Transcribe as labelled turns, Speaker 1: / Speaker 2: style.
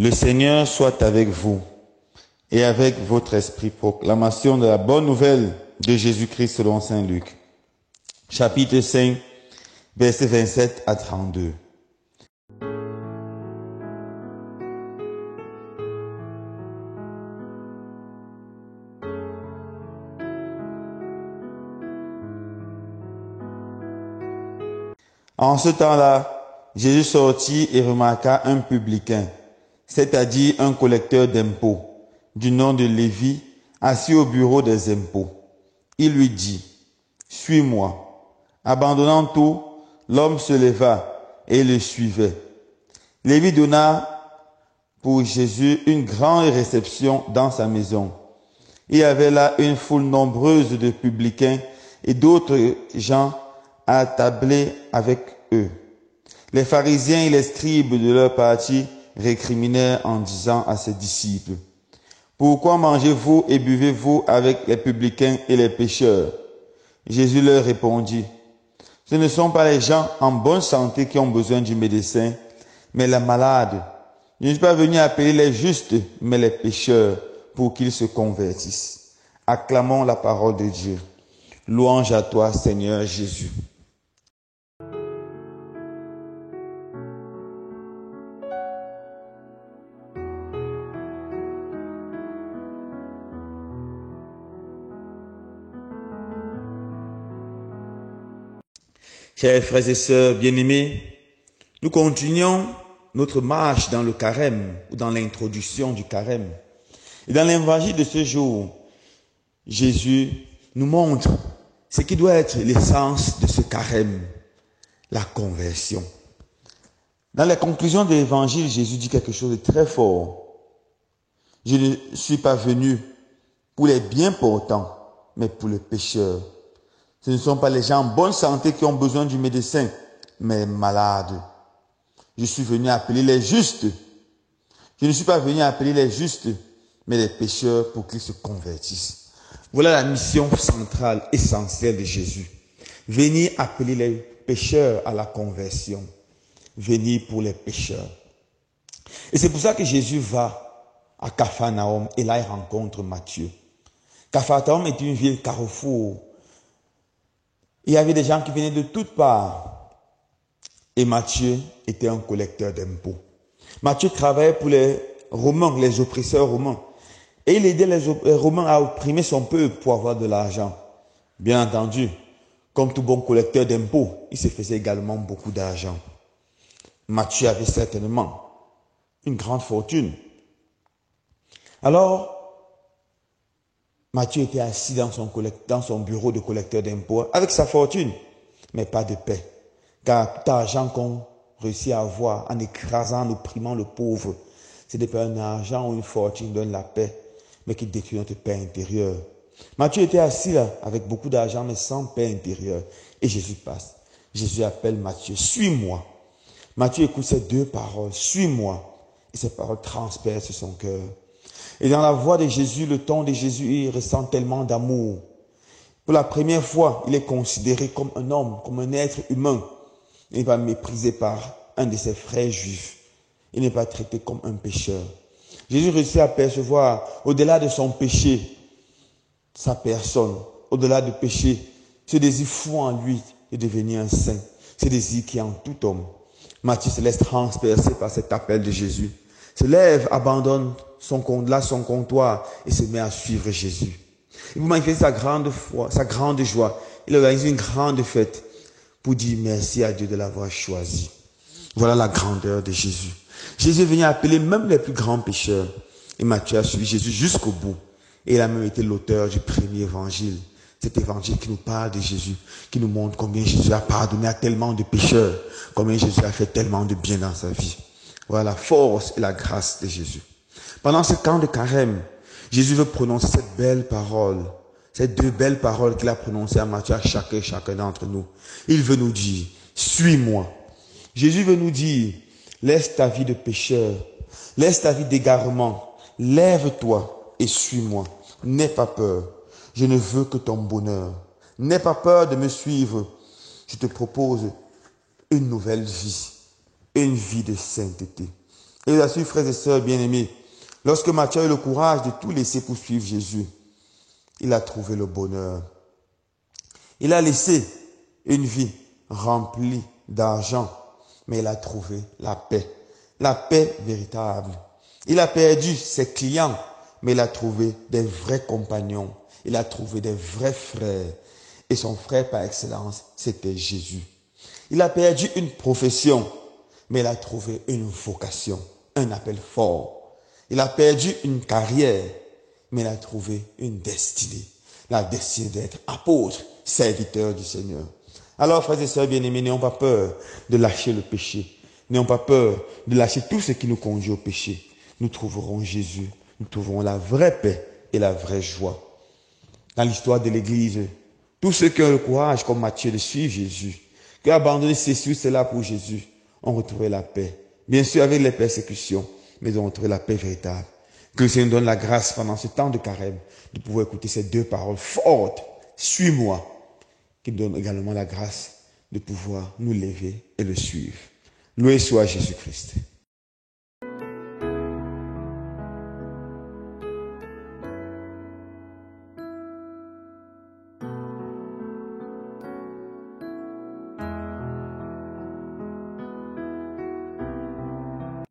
Speaker 1: Le Seigneur soit avec vous et avec votre esprit. Proclamation de la bonne nouvelle de Jésus-Christ selon saint Luc. Chapitre 5, versets 27 à 32. En ce temps-là, Jésus sortit et remarqua un publicain, c'est-à-dire un collecteur d'impôts, du nom de Lévi, assis au bureau des impôts. Il lui dit, « Suis-moi. » Abandonnant tout, l'homme se leva et le suivait. Lévi donna pour Jésus une grande réception dans sa maison. Il y avait là une foule nombreuse de publicains et d'autres gens attablés avec eux. Les pharisiens et les scribes de leur parti récriminèrent en disant à ses disciples, « Pourquoi mangez-vous et buvez-vous avec les publicains et les pécheurs ?» Jésus leur répondit, « Ce ne sont pas les gens en bonne santé qui ont besoin du médecin, mais les malades. Je ne suis pas venu appeler les justes, mais les pécheurs, pour qu'ils se convertissent. » Acclamons la parole de Dieu. Louange à toi, Seigneur Jésus. Chers frères et sœurs bien-aimés, nous continuons notre marche dans le carême, ou dans l'introduction du carême. Et dans l'évangile de ce jour, Jésus nous montre ce qui doit être l'essence de ce carême, la conversion. Dans les conclusions de l'évangile, Jésus dit quelque chose de très fort. Je ne suis pas venu pour les bien portants, mais pour les pécheurs. Ce ne sont pas les gens en bonne santé qui ont besoin du médecin, mais les malades. Je suis venu appeler les justes. Je ne suis pas venu appeler les justes, mais les pécheurs pour qu'ils se convertissent. Voilà la mission centrale, essentielle de Jésus. Venir appeler les pécheurs à la conversion. Venir pour les pécheurs. Et c'est pour ça que Jésus va à Capharnaüm et là il rencontre Matthieu. Capharnaüm est une ville carrefour. Il y avait des gens qui venaient de toutes parts. Et Matthieu était un collecteur d'impôts. Matthieu travaillait pour les Romains, les oppresseurs romains. Et il aidait les Romains à opprimer son peuple pour avoir de l'argent. Bien entendu, comme tout bon collecteur d'impôts, il se faisait également beaucoup d'argent. Matthieu avait certainement une grande fortune. Alors, Matthieu était assis dans son bureau de collecteur d'impôts avec sa fortune, mais pas de paix. Car tout argent qu'on réussit à avoir en écrasant, en opprimant le pauvre, ce n'est pas un argent ou une fortune qui donne la paix, mais qui détruit notre paix intérieure. Matthieu était assis là avec beaucoup d'argent, mais sans paix intérieure. Et Jésus passe. Jésus appelle Matthieu, suis-moi. Matthieu écoute ces deux paroles, suis-moi. Et ces paroles transpercent son cœur. Et dans la voix de Jésus, le ton de Jésus, il ressent tellement d'amour. Pour la première fois, il est considéré comme un homme, comme un être humain. Il n'est pas méprisé par un de ses frères juifs. Il n'est pas traité comme un pécheur. Jésus réussit à percevoir, au-delà de son péché, sa personne, au-delà du péché, ce désir fou en lui de devenir un saint. Ce désir qui est en tout homme. Matthieu se laisse transpercer par cet appel de Jésus. Se lève, abandonne son comptoir et se met à suivre Jésus. Il vous manifeste sa grande foi, sa grande joie. Il organise une grande fête pour dire merci à Dieu de l'avoir choisi. Voilà la grandeur de Jésus. Jésus est venu appeler même les plus grands pécheurs. Et Matthieu a suivi Jésus jusqu'au bout. Et il a même été l'auteur du premier évangile. Cet évangile qui nous parle de Jésus, qui nous montre combien Jésus a pardonné à tellement de pécheurs, combien Jésus a fait tellement de bien dans sa vie. Voilà la force et la grâce de Jésus. Pendant ce temps de carême, Jésus veut prononcer cette belle parole, ces deux belles paroles qu'il a prononcées à Matthieu, à chacun d'entre nous. Il veut nous dire, suis-moi. Jésus veut nous dire, laisse ta vie de pécheur, laisse ta vie d'égarement, lève-toi et suis-moi. N'aie pas peur, je ne veux que ton bonheur. N'aie pas peur de me suivre, je te propose une nouvelle vie, une vie de sainteté. Et là-dessus, frères et sœurs bien-aimés, lorsque Matthieu a eu le courage de tout laisser pour suivre Jésus, il a trouvé le bonheur. Il a laissé une vie remplie d'argent, mais il a trouvé la paix véritable. Il a perdu ses clients, mais il a trouvé des vrais compagnons. Il a trouvé des vrais frères. Et son frère par excellence, c'était Jésus. Il a perdu une profession, mais il a trouvé une vocation, un appel fort. Il a perdu une carrière, mais il a trouvé une destinée. La destinée d'être apôtre, serviteur du Seigneur. Alors, frères et sœurs bien-aimés, n'ayons pas peur de lâcher le péché. N'ayons pas peur de lâcher tout ce qui nous conduit au péché. Nous trouverons Jésus. Nous trouverons la vraie paix et la vraie joie. Dans l'histoire de l'Église, tous ceux qui ont le courage, comme Matthieu, de suivre Jésus, qui ont abandonné ceci ou cela pour Jésus, ont retrouvé la paix. Bien sûr, avec les persécutions, mais ils ont retrouvé la paix véritable. Que le Seigneur nous donne la grâce pendant ce temps de carême de pouvoir écouter ces deux paroles fortes. Suis-moi. Qu'il donne également la grâce de pouvoir nous lever et le suivre. Loué soit Jésus-Christ.